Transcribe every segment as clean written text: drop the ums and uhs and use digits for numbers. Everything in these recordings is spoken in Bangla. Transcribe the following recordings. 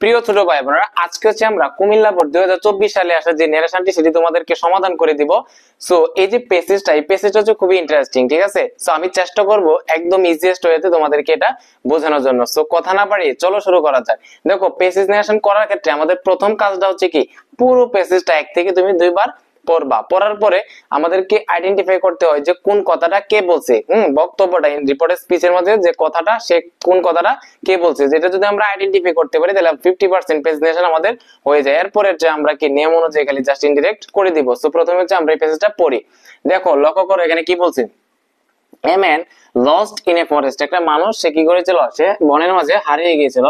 প্রিয় ছোট ভাই বোনেরা, আজকে হচ্ছে আমরা কুমিল্লা বোর্ড 2024 সালে আসা যে নারেশনটি সেটি তোমাদেরকে সমাধান করে দিব। সো এই যে প্যাসেজটা, এই প্যাসেজটা হচ্ছে খুবই ইন্টারেস্টিং, ঠিক আছে? সো আমি চেষ্টা করব একদম ইজিয়েস্ট ওয়েতে তোমাদেরকে এটা বোঝানোর জন্য। সো কথা না বাড়িয়ে চলো শুরু করা যাক। দেখো, প্যাসেজ নারেশন করার ক্ষেত্রে আমাদের প্রথম কাজটা হচ্ছে কি, পুরো প্যাসেজটা এক থেকে তুমি দুইবার পড়বা। পড়ার পরে আমাদেরকে আইডেন্টিফাই করতে হয় যে কোন কথাটা কে বলছে। বক্তব্যটা রিপোর্টের স্পিচের মধ্যে যে কথাটা, সে কোন কথাটা কে বলছে, যেটা যদি আমরা আইডেন্টিফাই করতে পারি তাহলে 50% প্রেজেন্টেশন আমাদের হয়ে যায়। এরপরে যে আমরা কি নিয়ম অনুযায়ী খালি জাস্ট ইনডিরেক্ট করে দিব। সো প্রথমে হচ্ছে আমরা এই পেজটা পড়ি। দেখো, লক্ষ্য করো এখানে কি বলছে। A man lost in a forest, একটা মানুষ সে কি করেছিল, সে বনের মাঝে হারিয়ে গিয়েছিল।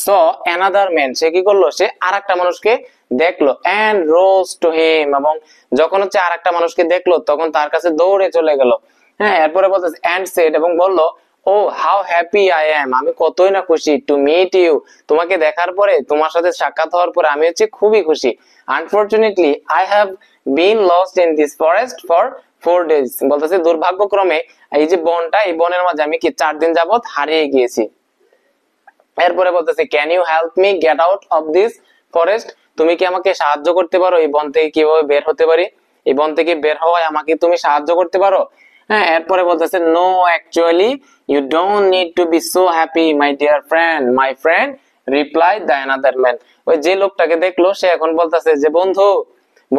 সো another man, সে কি করলো, সে আরেকটা মানুষকে দেখলো, and rose to him, এবং যখন হচ্ছে আরেকটা মানুষকে দেখলো তখন তার কাছে দৌড়ে চলে গেল। হ্যাঁ, এরপরে বলতেছে and said, এবং বললো, ও হাউ হ্যাপি আই এম, আমি কতই না খুশি, টু মিট ইউ, তোমাকে দেখার পরে, তোমার সাথে সাক্ষাৎ হওয়ার পরে আমি হচ্ছে খুবই খুশি। Unfortunately I have been lost in this forest for 4 days, বলতেছে দুর্ভাগ্যক্রমে এই যে বনটা, এই বনের মাঝে আমি কি 4 দিন যাবত হারিয়ে গিয়েছি। এরপরে বলতেছে can you help me get out of this forest, তুমি কি আমাকে সাহায্য করতে পারো এই বন থেকে কিভাবে বের হতে পারি, এই বন থেকে বের হওয়ায় আমাকে তুমি সাহায্য করতে পারো। হ্যাঁ, এরপরে বলতেছে no actually you don't need to be so happy my dear friend, my friend reply the another man. ওই যে লোকটাকে দেখলো সে এখন বলতেছে যে বন্ধু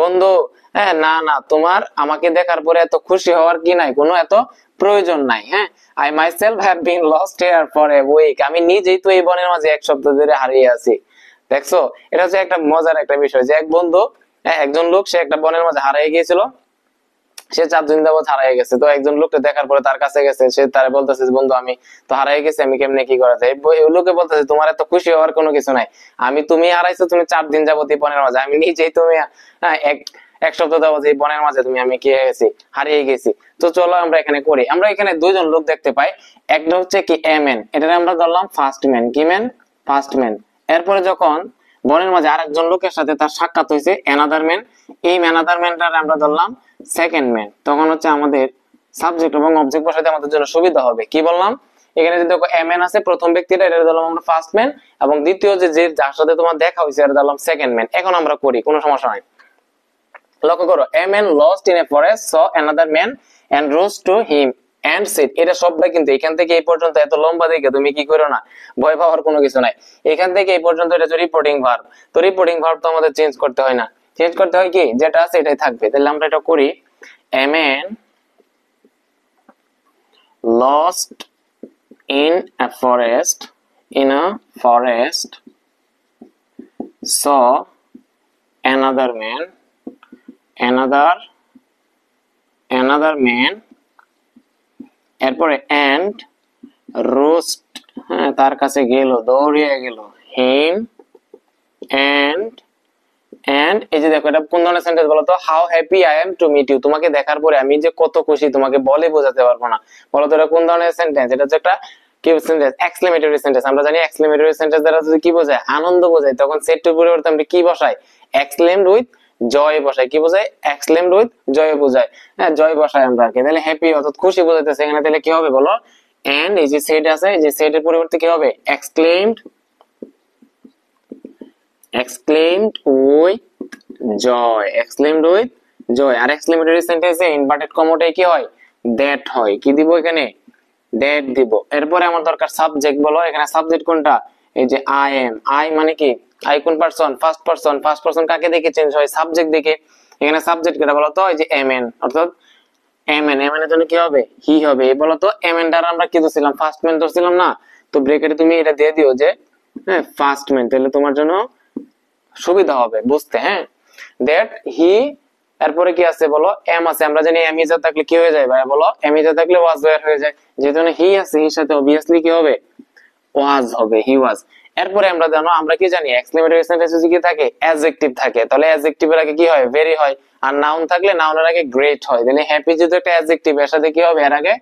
বন্ধু, হ্যাঁ না না, তোমার আমাকে দেখার পরে এত খুশি হওয়ার কি নাই, কোনো এত প্রয়োজন নাই। হ্যাঁ, I myself have been lost here for a week, আমি নিজেই তো এই বনের মাঝে 1 সপ্তাহ ধরে হারিয়ে আছি। দেখছো, এটা হচ্ছে একটা মজার একটা বিষয় যে এক বন্ধু, একজন লোক সে একটা বনের মাঝে হারিয়ে গিয়েছিল, সে 4 দিন যাবত হারিয়ে গেছে। তো একজন লোককে দেখার পরে তার কাছে গেছে, সে তারে বলতেছে বন্ধু আমি তো হারিয়ে গেছি, আমি কেমনে কি করা যায়। ওই লোকে বলতেছে তোমার এত খুশি হওয়ার কোনো কিছু নাই, তুমি হারাইছো, তুমি 4 দিন যাবত এই বনের মাঝে, আমি নিজেই তুমি এক সপ্তাহ যাবত এই বনের মাঝে তুমি আমি কি গেছি, হারিয়ে গেছি। তো চলো আমরা এখানে করি। আমরা এখানে দুইজন লোক দেখতে পাই, একটা হচ্ছে কি এ ম্যান, এটা আমরা ধরলাম ফার্স্ট ম্যান। কি ম্যান? First man. এরপরে যখন বনের মাঝে আরেকজন লোকের সাথে তার সাক্ষাৎ হয়েছে, অ্যানাদার ম্যান, এই অ্যানাদার ম্যানটার আমরা ধরলাম সেকেন্ড ম্যান। তখন হচ্ছে আমাদের সাবজেক্ট এবং অবজেক্ট বসাতে আমাদের জন্য সুবিধা হবে। কি বললাম, এখানে যদি দেখো এ ম্যান আছে, প্রথম ব্যক্তিটা, এটা ধরলাম আমরা ফার্স্ট ম্যান, এবং দ্বিতীয় যে যার সাথে তোমার দেখা হয়েছে এটা ধরলাম সেকেন্ড ম্যান। এখন আমরা করি, কোনো সমস্যা নাই। লক্ষ্য করো, a man lost in a forest saw another man and rose to him and said, এটা সবটা কিন্তু এখান থেকে এই পর্যন্ত এত লম্বা দেখে তুমি কি করো না, ভয় পাওয়ার কোনো কিছু নাই। এখান থেকে এই পর্যন্ত এটা হচ্ছে রিপোর্টিং ভার্ব। তো রিপোর্টিং ভার্ব তো আমাদের চেঞ্জ করতে হয় না, চেঞ্জ করতে হয় কি, যেটা আছে এটাই থাকবে। তাহলে আমরা এটা করি, a man lost in a forest, in a forest saw another man, another man, এরপরে and rose, হ্যাঁ তার কাছে গেল, দৌড়িয়ে গেল, him and এই যে দেখো, এটা কোন ধরনের সেন্টেন্স বলো তো, how happy I am to meet you, তোমাকে দেখার পরে আমি যে কত খুশি তোমাকে বলে বোঝাতে পারবো না। বলো তো এটা কোন ধরনের সেন্টেন্স? এটা হচ্ছে একটা কি সেন্টেন্স? Exclamatory sentence. আমরা জানি এক্সক্লেমেটরি সেন্টেন্স দ্বারা যদি কি বোঝায়, আনন্দ বোঝায়, তখন সেট টু পরিবর্তে আমরা কি বসাই, এক্সক্লেমড উইথ জয় বসাই। কি বোঝায়? এক্সক্লেমড উইথ জয় বোঝায়। হ্যাঁ, জয় বসাই আমরা আর কি। তাহলে হ্যাপি অর্থাৎ খুশি বোঝাইতেছে এখানে। তাহলে কি হবে বলো, এন্ড এই যে সেট আছে, এই যে সেটের পরিবর্তে কি হবে, exclaimed with joy, exclaimed with joy. আর এক্সক্লেমেটরি সেন্টেন্সে ইনভার্টেড কমাটাই কি হয়, দ্যাট হয়। কি দিব এখানে, দ্যাট দিব। এরপরে আমার দরকার সাবজেক্ট। বলো এখানে সাবজেক্ট কোনটা, এই যে আই এম। আই মানে কি, আই কোন person, first person. First person কাকে দেখে চেঞ্জ হয়, সাবজেক্ট দেখে। এখানে সাবজেক্ট কেটা বলো তো, এই যে এম এন, অর্থাৎ এম এন, এম এন এর জন্য কি হবে, হি হবে। বলো তো এম এন দ্বারা আমরা কি ধরছিলাম, ফার্স্ট ম্যান ধরছিলাম না? তো ব্রেকেটে তুমি এটা দিয়ে দিও যে হ্যাঁ ফার্স্ট ম্যান, তাহলে তোমার জন্য সুবিধা হবে বুঝতে। হ্যাঁ, দ্যাট হি, এরপরে কি আছে বলো, এম আছে। আমরা জানি এম ইজা থাকলে কি হয়ে যায় ভাই, বলো এম ইজা থাকলে ওয়াজ ওয়্যার হয়ে যায়। যেহেতু হি আছে, হির সাথে অবভিয়াসলি কি হবে, ওয়াজ হবে, হি ওয়াজ। এরপরে আমরা জানো, আমরা কি জানি এক্সক্লেমেটরি সেন্টেন্সে কি থাকে, অ্যাডজেক্টিভ থাকে। তাহলে অ্যাডজেক্টিভের আগে কি হয়, ভেরি হয়। আর নাউন থাকলে নাউনের আগে গ্রেট হয়। তাহলে হ্যাপি যেহেতু একটা অ্যাডজেক্টিভ, এর সাথে কি হবে, এর আগে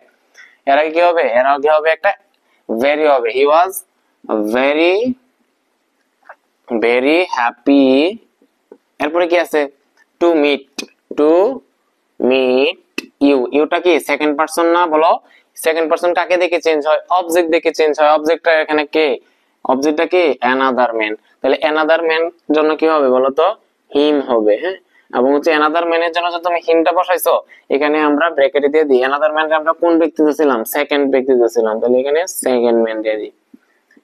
কি হবে, এর আগে হবে একটা ভেরি হবে। হি ওয়াজ ভেরি ভেরি হ্যাপি। এরপরে কি আছে, টু মিট ইউ। ইউটা কি সেকেন্ড পারসন না? বলো সেকেন্ড পারসন কাকে দেখে চেঞ্জ হয়, অবজেক্ট দেখে চেঞ্জ হয়। অবজেক্টটা এখানে কে, অবজেক্টটা কি অ্যানাদার ম্যান, তাহলে অ্যানাদার ম্যান জন্য কি হবে বলো তো হিম হবে। হ্যাঁ, এবং হচ্ছে অ্যানাদার ম্যানের জন্য যে তুমি হিমটা বসাইছো এখানে আমরা ব্র্যাকেটে দিয়ে দিই, অ্যানাদার ম্যানকে আমরা কোন ব্যক্তিতে ছিলাম, সেকেন্ড ব্যক্তিতে ছিলাম, তাহলে এখানে সেকেন্ড ম্যান দিয়ে দিই,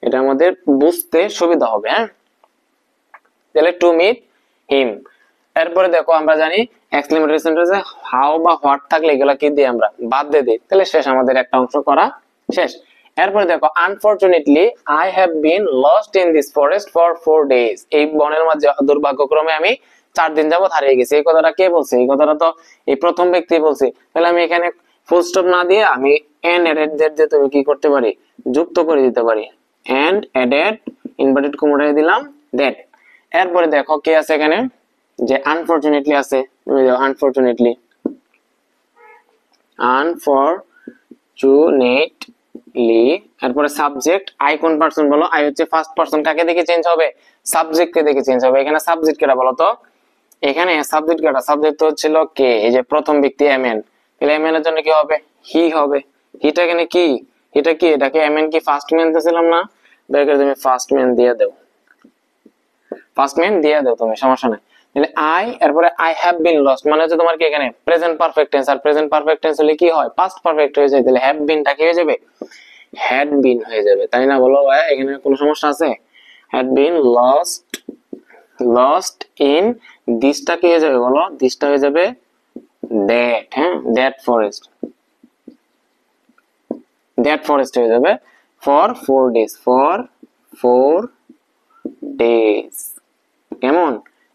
এটা আমাদের বুঝতে সুবিধা হবে। হ্যাঁ, তাহলে টু মিট হিম। এরপরে দেখো আমরা জানি এক্সক্লেমেটরি সেন্টেন্সে হাউ বা হোয়াট থাকলে এগুলা কি দিয়ে আমরা বাদ দিয়ে দিই, তাহলে শেষ আমাদের একটা অংশ করা শেষ। এরপরে দেখো unfortunately I have been lost in this forest for 4 days, এই বনের মাঝে দুর্ভাগ্যক্রমে আমি 4 দিন যাবত হারিয়ে গেছি। এই কথাটা কে বলছে, এই কথাটা তো এই প্রথম ব্যক্তি বলছে, তাহলে আমি এখানে ফুল স্টপ না দিয়ে আমি এন্ড এডেড দিয়ে তুমি কি করতে পারি, যুক্ত করে দিতে পারি, এন্ড এডেড ইনভার্টেড কমায় দিলাম দ্যাট। এরপরে দেখো কি আছে এখানে, যে আনফরচুনেটলি আছে, তুমি দাও আনফরচুনেটলি, আনফরচুনেটলি, এরপরে সাবজেক্ট আই কোন পারসন বলো, আই হচ্ছে ফার্স্ট পারসন, কাকে দেখে চেঞ্জ হবে, সাবজেক্ট কে দেখে চেঞ্জ হবে। এখানে সাবজেক্ট কেটা বলো তো, এখানে সাবজেক্ট কেটা, সাবজেক্ট হচ্ছিল কে, এই যে প্রথম ব্যক্তি এমএন, তাহলে এমএন এর জন্য কি হবে, হি হবে। হিটা এখানে কি, এটা কি, এটাকে এমএন কি ফার্স্ট ম্যান দিয়েছিলাম না, দেখো তুমি ফার্স্ট ম্যান দিয়ে দাও, ফার্স্ট ম্যান দিয়ে দাও তুমি, সমস্যা নাই। তাহলে আই, এরপরে আই হ্যাভ বিন লস্ট মানে হচ্ছে তোমার কি এখানে প্রেজেন্ট পারফেক্ট টেন্স, আর প্রেজেন্ট পারফেক্ট টেন্স হলে কি হয়, পাস্ট পারফেক্ট হয়ে যায়, তাহলে হ্যাভ বিনটা কি হয়ে যাবে, হ্যাড বিন হয়ে যাবে, তাই না বলো ভাই, এখানে কোনো সমস্যা আছে, had been lost, lost in দিসটা কি হয়ে যাবে বলো, দিসটা হয়ে যাবে দ্যাট। হ্যাঁ, দ্যাট ফরেস্ট, দ্যাট ফরেস্ট হয়ে যাবে ফর 4 days, ফর 4 days, কেমন।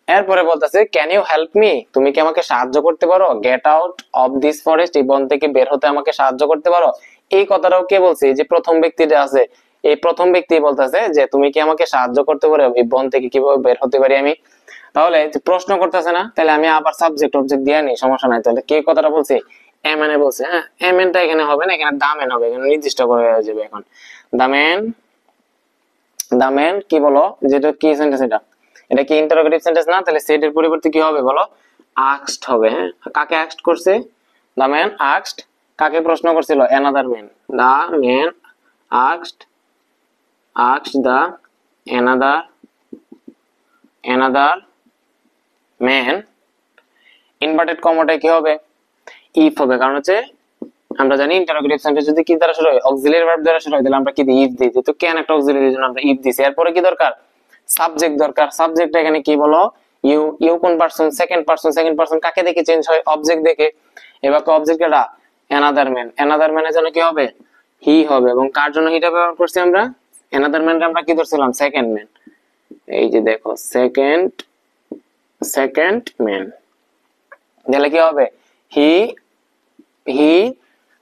এরপরে বলতেছে ক্যান ইউ হেল্প মি, তুমি কি আমাকে সাহায্য করতে পারো, gate out of this forest, এই বন থেকে বের হতে আমাকে সাহায্য করতে পারো। এই কথাটাও কে বলছে, এই যে প্রথম ব্যক্তিটা আছে, এই প্রথম ব্যক্তি বলতেছে যে তুমি কি আমাকে সাহায্য করতে পারো এই বন থেকে কিভাবে বের হতে পারি আমি। তাহলে প্রশ্ন করতেছে না, তাহলে আমি আবার সাবজেক্ট অবজেক্ট দিয়ে নি, সমস্যা নাই। তাহলে কে কথাটা বলছে, এমএনএ বলছে। হ্যাঁ, এমএনটা এখানে হবে না, এখানে দামেন হবে, এখানে নির্দিষ্ট করে হয়ে যাবে। এখন দামেন, দামেন কি বলো, যেটা কি সেন্টেন্স, এটা কি ইন্টারোগেটিভ সেন্টেন্স না, তাহলে সেট এর পরিবর্তে কি হবে বলো, আস্কড হবে। হ্যাঁ, কাকে আস্কড করছে, দা ম্যান আস্কড, কাকে প্রশ্ন করছিল, another man, the man asked, asked the another man. Inverted কমাটায় কি হবে, ইফ হবে, কারণ হচ্ছে আমরা জানি ইন্টারোগেটিভ সেন্টেন্স যদি কি দ্বারা শুরু হয়, অক্সিলারি ভার্ব দ্বারা শুরু হয়, তাহলে আমরা কি দিই, ইফ দিই। তো কেন একটা অক্সিলারি, জন্য আমরা ইফ দিছি। এরপরে কি দরকার, সাবজেক্ট দরকার। সাবজেক্ট এখানে কি বলো, ইউ, ইউ কোন person, second person, second person কাকে দেখে চেঞ্জ হয়, অবজেক্ট দেখে। এবার অবজেক্ট এটা অ্যানাদার ম্যান, অ্যানাদার ম্যানের জন্য কি হবে, হি হবে। এবং কার জন্য হিটা ব্যবহার করছি আমরা, অ্যানাদার ম্যানকে আমরা কি ধরছিলাম, সেকেন্ড ম্যান। এই যে দেখো সেকেন্ড, সেকেন্ড ম্যান, তাহলে কি হবে, হি, হি,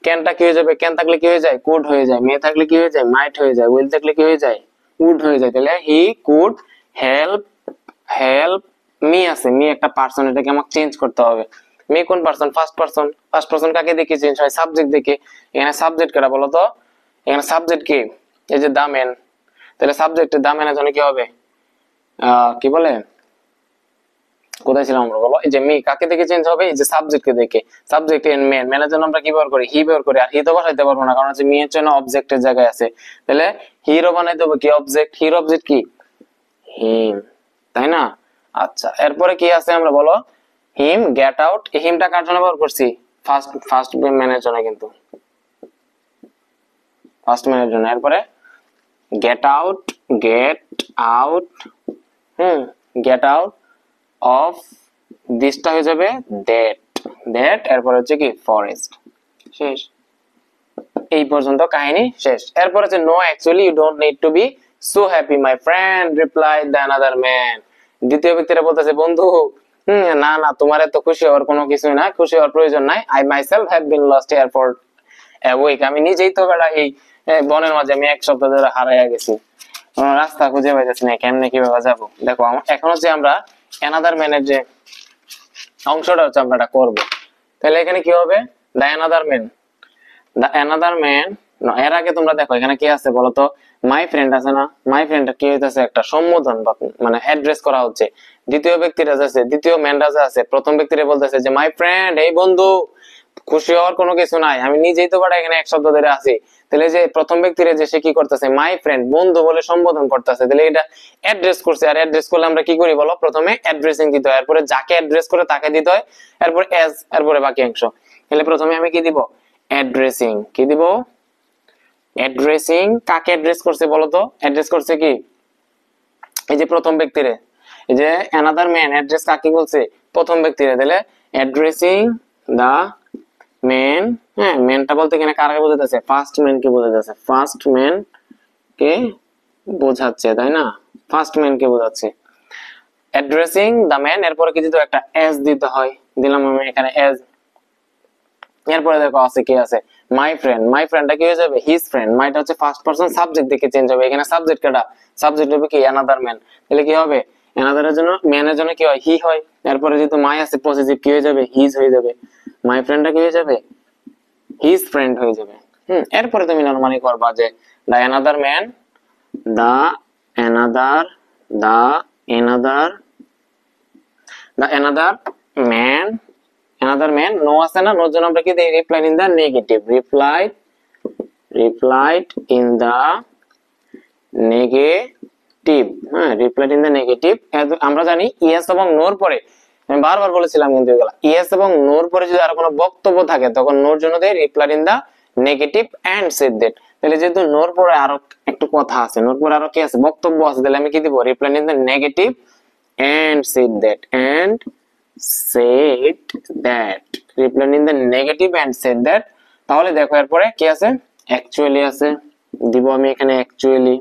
ক্যানটা কি হয়ে যাবে, ক্যান থাকলে কি হয়ে যায়, কুড হয়ে যায়, মে থাকলে কি হয়ে যায়, মাইট হয়ে যায়, উইল থাকলে কি হয়ে যায়, উড হয়ে যায়। তাহলে he could help, help me আছে, মি একটা পারসন, এটাকে আমাকে চেঞ্জ করতে হবে। মি কোন person, first person, first person কাকে দেখে চেঞ্জ হয়, সাবজেক্ট দেখে। এখানে সাবজেক্ট কারা বলো তো, এখানে সাবজেক্ট কি, এই যে দা ম্যান, তাহলে সাবজেক্টের দা ম্যানের জন্য কি হবে, কি বলে, কোথায় ছিলাম আমরা বলো, এই যে মি কাকে দেখে চেঞ্জ হবে, এই যে সাবজেক্টকে দেখে। সাবজেক্ট এন্ড মেন, মেনের জন্য আমরা কি ব্যবহার করি, হি ব্যবহার করি। আর হি তো বসাইতে পারবো না, কারণ হচ্ছে মি এর জন্য অবজেক্টের জায়গায় আছে, তাহলে হিরো বানাইতে হবে কি, অবজেক্ট, হির অবজেক্ট কি, হিম, তাই না। আচ্ছা, এরপরে কি আছে আমরা বলো, হিম গেট আউট, এই হিমটা কার জন্য ব্যবহার করছি, ফার্স্ট ম্যানের জন্য, কিন্তু ফার্স্ট ম্যানের জন্য। এরপরে get out, get out, get out of দিসটা হয়ে যাবে দ্যাট, দ্যাট, এরপর হচ্ছে কি ফরেস্ট, শেষ। এই পর্যন্ত কাহিনী শেষ। এরপর হচ্ছে no actually you don't need to be so happy my friend replied the another man. দ্বিতীয় ব্যক্তিরা বলতেছে বন্ধু, না না তোমার এত খুশি হওয়ার কোনো কিছুই না, খুশি হওয়ার প্রয়োজন নাই। I myself have been lost here for a week, আমি নিজেই তো বেড়া এই বনের মাঝে আমি 1 সপ্তাহ ধরে হারাইয়া গেছি, রাস্তা খুঁজে পাইতেছি না, কেমনে কিভাবে যাবো। দেখো এখন হচ্ছে আমরা অ্যানাদার ম্যানের যে অংশটা হচ্ছে আমরা এটা করবো। তাহলে এখানে কি হবে, the another man, the another man. এর আগে তোমরা দেখো এখানে কি আছে বলতো, মাই ফ্রেন্ড আছে না, মাই ফ্রেন্ডটা কি হইতেছে, একটা সম্বোধন মানে অ্যাড্রেস করা হচ্ছে। দ্বিতীয় ব্যক্তিরা আছে, দ্বিতীয় ম্যানরা আছে, প্রথম ব্যক্তিরা বলতেছে যে মাই ফ্রেন্ড, এই বন্ধু খুশি হওয়ার কোনো কিছু নাই, আমি নিজেই তো বাট এখানে এক শব্দ ধরে আছি। তাহলে যে প্রথম ব্যক্তিরে যে সে কি করতেছে, মাই ফ্রেন্ড, বন্ধু বলে সম্বোধন করতেছে, তাহলে এটা অ্যাড্রেস করছে। আর অ্যাড্রেস করলে আমরা কি করি বলো, প্রথমে অ্যাড্রেসিং দিতে হয়, এরপরে যাকে অ্যাড্রেস করে তাকে দিতে হয়, এরপর এজ, এরপরে বাকি অংশ। তাহলে প্রথমে আমি কি দিব, অ্যাড্রেসিং। কি দিব, অ্যাড্রেসিং। কাকে অ্যাড্রেস করছে বলো তো, অ্যাড্রেস করছে কি, এই যে প্রথম ব্যক্তিরে, এই যে অ্যানাদার ম্যান, অ্যাড্রেস কাকে বলছে, প্রথম ব্যক্তিরে। তাহলে অ্যাড্রেসিং দা ম্যান। হ্যাঁ, ম্যানটা বলতে এখানে কাকে বোঝাতেছে, ফার্স্ট ম্যান কে বোঝাতেছে, ফার্স্ট ম্যান কে বোঝাচ্ছে, তাই না, ফার্স্ট ম্যান কে বোঝাচ্ছে। অ্যাড্রেসিং দা ম্যান, এরপরে কি দিতে হয়, একটা এস দিতে হয়, দিলাম আমি এখানে এস। এরপরে দেখো আছে কি আছে, মাই ফ্রেন্ড। মাই ফ্রেন্ডটা কি হয়ে যাবে, হিজ ফ্রেন্ড। মাইটা হচ্ছে ফার্স্ট পারসন সাবজেক্ট দিকে চেঞ্জ হবে, এখানে সাবজেক্ট কেটা, সাবজেক্ট হবে কি অ্যানাদার ম্যান। তাহলে কি হবে, অ্যানাদারের জন্য, ম্যানের জন্য কি হয়, হি হয়। এরপরে যেহেতু মাই আছে পজিটিভ, কি হয়ে যাবে, হিজ হয়ে যাবে। মাই ফ্রেন্ডটা কি হয়ে যাবে, হিজ ফ্রেন্ড হয়ে যাবে। এরপরে তুমি নরমালি করবা যে the another man, the another, the another, the another man, another man. No আছে না, নোর জন্য আমরা কি দিই, reply in the negative, replied, replied in the negative. হ্যাঁ, রিপ্লাইড ইন দা নেগেটিভ। আমরা জানি ইয়েস এবং নোর পরে, আমি বারবার বলেছিলাম কিন্তু এগুলা, ইয়েস এবং নোর পরে যদি আর কোনো বক্তব্য থাকে তখন নোর জন্য দেই replied in the negative and said that. তাহলে যেহেতু নোর পরে আরো একটু কথা আছে, নোর পরে আরো কি আছে, বক্তব্য আছে, তাহলে আমি কি দিব, replied in the negative and said that, and said that, replying in the negative and said that। তাহলে দেখো এরপরে কি আছে, অ্যাকচুয়ালি আছে, দিব আমি এখানে অ্যাকচুয়ালি।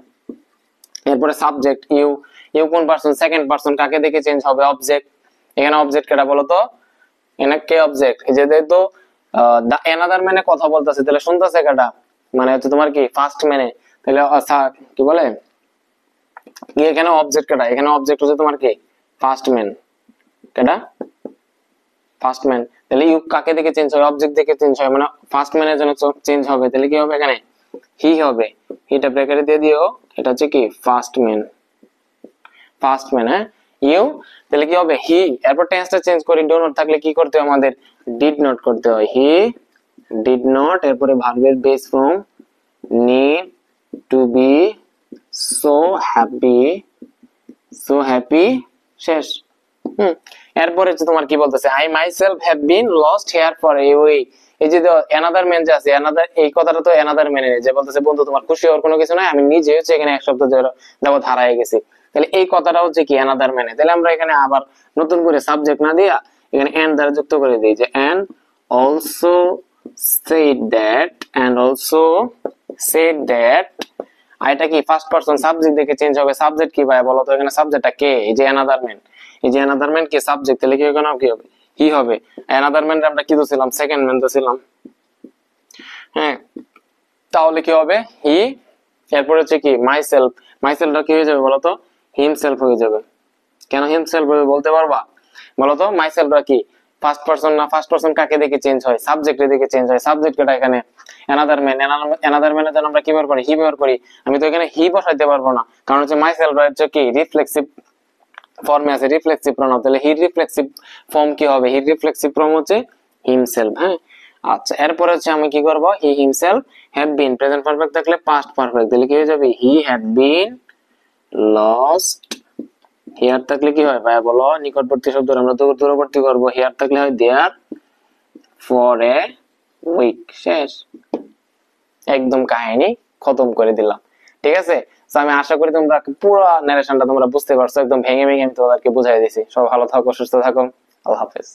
এরপরে সাবজেক্ট ইউ, ইউ কোন পারসন, সেকেন্ড পারসন, কাকে দেখে চেঞ্জ হবে, অবজেক্ট। এখানে অবজেক্ট কেটা বলো তো, এখানে কে অবজেক্ট, এই যে দেখো দা অ্যানাদার ম্যানে কথা বলতেছে, তাহলে শুনতেছে কেটা, মানে হচ্ছে তোমার কি ফার্স্ট ম্যানে। তাহলে কি বলে, এখানে অবজেক্ট কেটা, এখানে অবজেক্ট হচ্ছে তোমার কি ফার্স্ট ম্যান, কেটা ফার্স্ট ম্যান। তাহলে ইউ কাকে দেখে চেঞ্জ হয়, অবজেক্ট দেখে চেঞ্জ হয়, মানে ফার্স্ট ম্যানের জন্য চেঞ্জ হবে। তাহলে কি হবে, এখানে হি হবে, হিটা ব্র্যাকেটে দিয়ে দিও, এটা হচ্ছে কি ফার্স্ট ম্যান, ফার্স্ট ম্যান। হ্যাঁ, ইউ, তাহলে কি হবে হি, এরপর টেন্সটা চেঞ্জ করি, ডু নট থাকলে কি করতে হয় আমাদের, ডিড নট করতে হয়, হি ডিড নট। এরপরে ভার্বের base form need to be so happy, so happy, শেষ। এরপরে হচ্ছে তোমার কি বলতেছে, I myself have been lost here for a week. এই যে অ্যানাদার ম্যান যে আছে, অ্যানাদার, এই কথাটা তো অ্যানাদার ম্যানের, যে বলতেছে বন্ধু তোমার খুশি হওয়ার কোনো কিছু নাই, আমি নিজে হচ্ছে এখানে এক সপ্তাহ যাবত হারায় গেছি। তাহলে এই কথাটা হচ্ছে কি অ্যানাদার ম্যানে। তাহলে আমরা এখানে আবার নতুন করে সাবজেক্ট না দিয়া এখানে এন্ড দ্বারা যুক্ত করে দিই, যে and also said that, and also said that। আর এটা কি ফার্স্ট পারসন সাবজেক্ট দেখে চেঞ্জ হবে, সাবজেক্ট কি ভাই বলো তো, এখানে সাবজেক্টটা কে, এই যে অ্যানাদার ম্যান, এই যে অ্যানাদার ম্যান কি সাবজেক্ট, তাহলে কি এখানে কি হবে, হি হবে। অ্যানাদার ম্যান আমরা কি দছিলাম, সেকেন্ড ম্যান দছিলাম। হ্যাঁ, তাহলে কি হবে, হি, এরপর হচ্ছে কি মাইসেলফ, মাইসেলফটা কি হয়ে যাবে বলো তো, হিমসেলফ হয়ে যাবে। কেন হিমসেলফ হবে বলতে পারবা বলো তো, মাইসেলফটা কি ফার্স্ট পারসন না, ফার্স্ট পারসন কাকে দেখে চেঞ্জ হয়, সাবজেক্টে দেখে চেঞ্জ হয়, সাবজেক্ট কেটা এখানে অ্যানাদার ম্যান। অ্যানাদার ম্যানের জন্য আমরা কি ব্যবহার করি, হি ব্যবহার করি। আমি তো এখানে হি বসাইতে পারবো না, কারণ হচ্ছে মাইসেলফ হচ্ছে কি রিফ্লেক্সিভ ফর্মে আছে, রিফ্লেক্সিভ প্রনাউন। তাহলে হি রিফ্লেক্সিভ ফর্ম কি হবে, হি রিফ্লেক্সিভ ফর্ম হচ্ছে হিমসেলফ। হ্যাঁ, আচ্ছা, এরপর হচ্ছে আমি কি করব, he himself have been, present perfect থাকলে পাস্ট পারফেক্ট, তাহলে কি হয়ে যাবে, he had been lost. Here থাকলে কি হয় ভাইয়া বলো, নিকটবর্তী শব্দ আমরা দূরবর্তী করব, হিয়ার থাকলে হয় দেয়ার ফর এ উইক, শেষ, একদম কাহিনী খতম করে দিলাম। ঠিক আছে, তো আমি আশা করি তোমরা পুরো ন্যারেশনটা তোমরা বুঝতে পারছো, একদম ভেঙে ভেঙে আমি তোমাদেরকে বুঝাই দিয়েছি। সব ভালো থাকো, সুস্থ থাকো, আল্লাহ হাফেজ।